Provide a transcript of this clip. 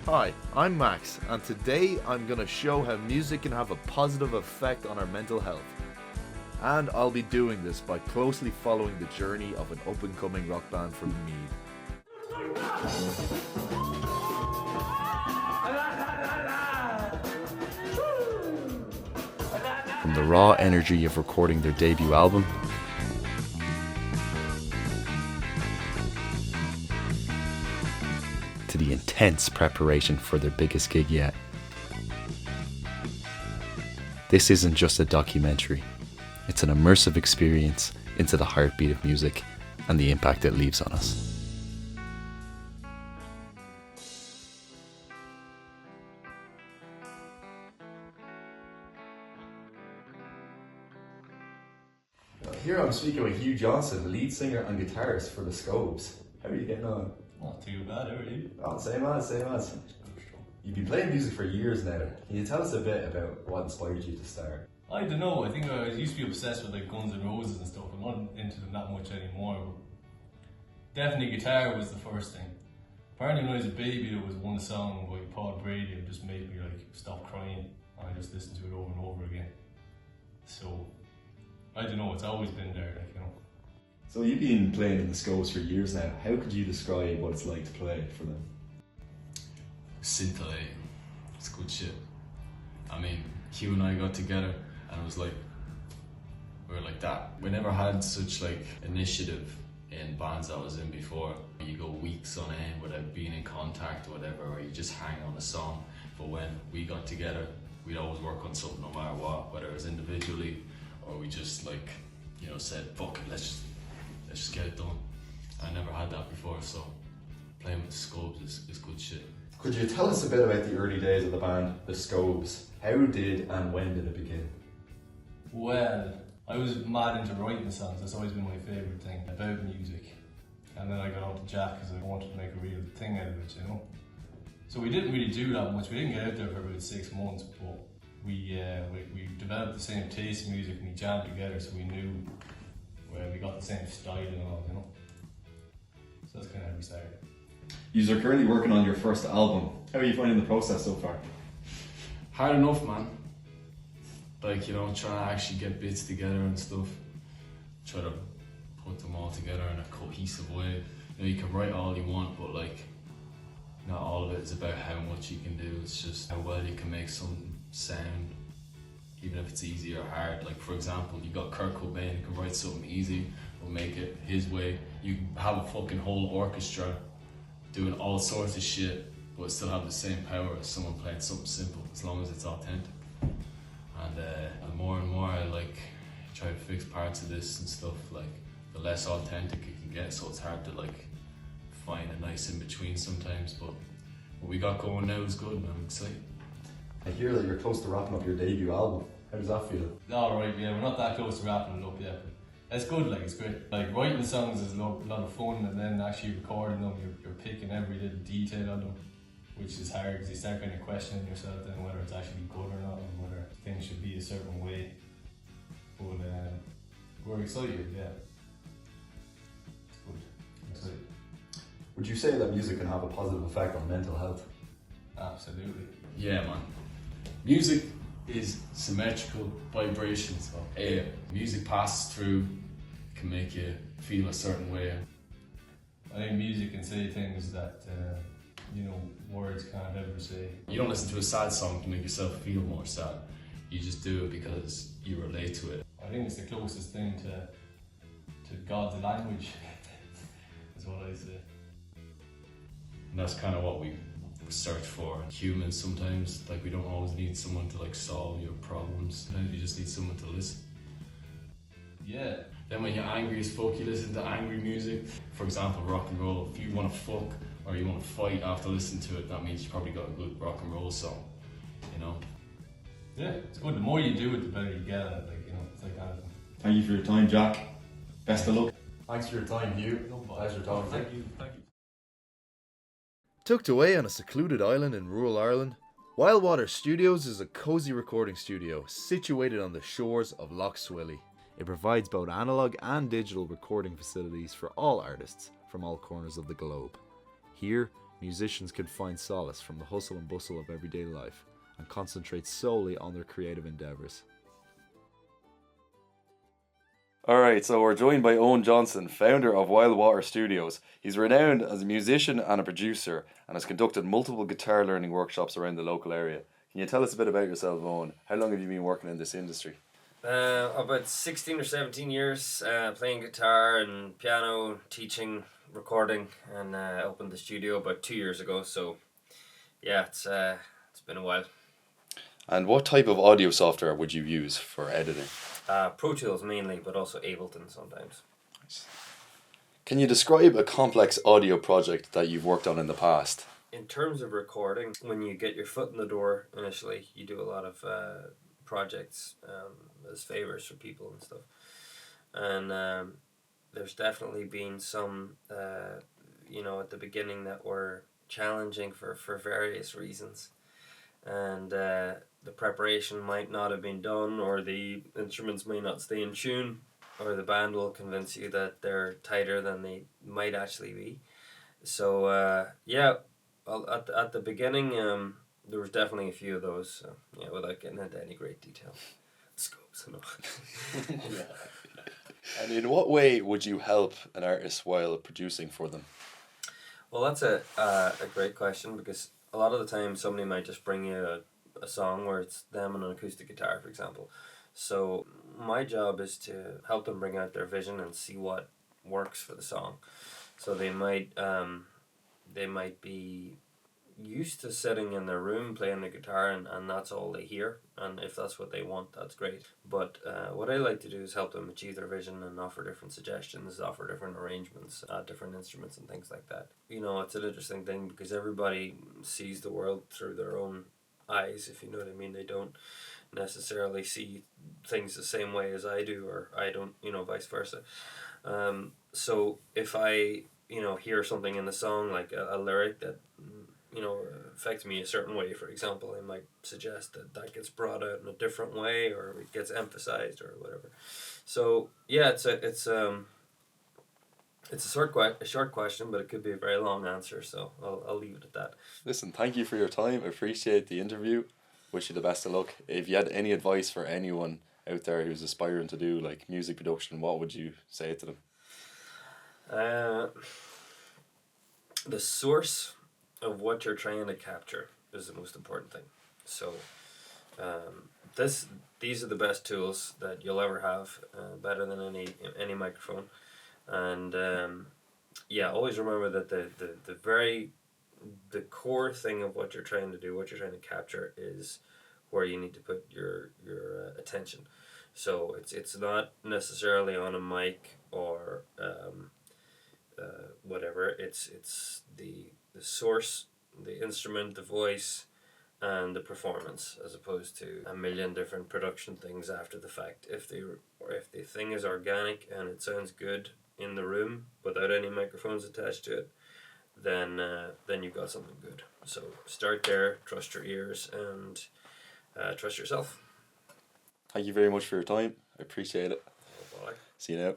Hi, I'm Max, and today I'm going to show how music can have a positive effect on our mental health. And I'll be doing this by closely following the journey of an up-and-coming rock band from Meath. From the raw energy of recording their debut album, to the intense preparation for their biggest gig yet. This isn't just a documentary, it's an immersive experience into the heartbeat of music and the impact it leaves on us. Here I'm speaking with Eoghan Johnston, the lead singer and guitarist for the Scobes. How are you getting on? Not too bad, how are you? Oh, same as. You've been playing music for years now. Can you tell us a bit about what inspired you to start? I don't know, I think I used to be obsessed with like Guns N' Roses and stuff. I'm not into them that much anymore. But definitely guitar was the first thing. Apparently when I was a baby there was one song by Paul Brady that just made me like stop crying. And I just listened to it over and over again. So, I don't know, it's always been there, like, you know. So you've been playing in the Scobes for years now. How could you describe what it's like to play for them? Scintillating. It's good shit. I mean, Hugh and I got together and it was like, we were like that. We never had such like initiative in bands I was in before. You go weeks on end without being in contact or whatever, or you just hang on a song. But when we got together, we'd always work on something no matter what, whether it was individually or we just like, you know, said, fuck it, let's just get it done. I never had that before, so playing with the Scobes is good shit. Could you tell us a bit about the early days of the band, the Scobes? How did and when did it begin? Well, I was mad into writing songs, that's always been my favourite thing about music. And then I got on to Jack because I wanted to make a real thing out of it, you know. So we didn't really do that much, we didn't get out there for about 6 months, but we developed the same taste in music and we jammed together so we knew where we got the same style and all, you know. So that's kind of how we started. You are currently working on your first album. How are you finding the process so far? Hard enough, man. Like, you know, trying to actually get bits together and stuff. Try to put them all together in a cohesive way. You know, you can write all you want, but like, not all of it is about how much you can do. It's just how well you can make something sound, even if it's easy or hard. Like, for example, you got Kurt Cobain who can write something easy or make it his way. You can have a fucking whole orchestra doing all sorts of shit, but still have the same power as someone playing something simple, as long as it's authentic. And the more and more I like try to fix parts of this and stuff, like the less authentic it can get, so it's hard to like find a nice in between sometimes. But what we got going now is good, and I'm excited. I hear that you're close to wrapping up your debut album. How does that feel? Alright, yeah, we're not that close to wrapping it up yet, but it's good, like, it's great. Like, writing songs is a lot of fun, and then actually recording them, you're picking every little detail of them, which is hard because you start kind of questioning yourself then whether it's actually good or not, and whether things should be a certain way. But we're excited, yeah. It's good. I'm excited. Would you say that music can have a positive effect on mental health? Absolutely. Yeah, man. Music is symmetrical vibrations of air. Music passes through, can make you feel a certain way. I think music can say things that, you know, words can't ever say. You don't listen to a sad song to make yourself feel more sad. You just do it because you relate to it. I think it's the closest thing to God's language, is what I say. And that's kind of what we search for. Humans sometimes, like, we don't always need someone to like solve your problems. Sometimes you just need someone to listen. Yeah. Then when you're angry as fuck, you listen to angry music. For example, rock and roll. If you want to fuck or you want to fight after listening to it, that means you probably got a good rock and roll song, you know? Yeah, it's good. The more you do it, the better you get at it. Like, you know, it's like anything. Thank you for your time, Jack. Best of luck. Thanks for your time, Hugh. No Pleasure talking to you. Thank you. Thank you. Tucked away on a secluded island in rural Ireland, Wildwater Studios is a cozy recording studio situated on the shores of Lough Swilly. It provides both analog and digital recording facilities for all artists from all corners of the globe. Here, musicians can find solace from the hustle and bustle of everyday life and concentrate solely on their creative endeavours. Alright, so we're joined by Eoghan Johnston, founder of Wild Water Studios. He's renowned as a musician and a producer and has conducted multiple guitar learning workshops around the local area. Can you tell us a bit about yourself, Eoghan? How long have you been working in this industry? About 16 or 17 years playing guitar and piano, teaching, recording, and opened the studio about 2 years ago. So yeah, it's been a while. And what type of audio software would you use for editing? Pro Tools mainly, but also Ableton sometimes. Can you describe a complex audio project that you've worked on in the past? In terms of recording, when you get your foot in the door initially, you do a lot of projects as favors for people and stuff. And there's definitely been some, at the beginning that were challenging for various reasons. And the preparation might not have been done, or the instruments may not stay in tune, or the band will convince you that they're tighter than they might actually be. So at the beginning, there was definitely a few of those. Without getting into any great detail. Scobes, And in what way would you help an artist while producing for them? Well, that's a great question, because a lot of the time somebody might just bring you a song where it's them and an acoustic guitar, for example. So my job is to help them bring out their vision and see what works for the song. So they might be used to sitting in their room playing the guitar, and that's all they hear, and if that's what they want, that's great. But what I like to do is help them achieve their vision and offer different suggestions, offer different arrangements, different instruments and things like that. It's an interesting thing because everybody sees the world through their own eyes, if you know what I mean. They don't necessarily see things the same way as I do, or I don't, vice versa. So if I hear something in the song, like a lyric that affects me a certain way, for example, I might suggest that gets brought out in a different way, or it gets emphasized, or whatever. So yeah, it's a short question, but it could be a very long answer, so I'll leave it at that. Listen, thank you for your time. I appreciate the interview. Wish you the best of luck. If you had any advice for anyone out there who's aspiring to do like music production, what would you say to them? The source of what you're trying to capture is the most important thing. So these are the best tools that you'll ever have, better than any microphone. And always remember that the core thing of what you're trying to do, what you're trying to capture, is where you need to put your attention. So it's not necessarily on a mic or whatever. It's the source, the instrument, the voice, and the performance, as opposed to a million different production things after the fact. If the thing is organic and it sounds good in the room without any microphones attached to it, then you've got something good. So start there, trust your ears, and trust yourself. Thank you very much for your time. I appreciate it. Bye. See you now.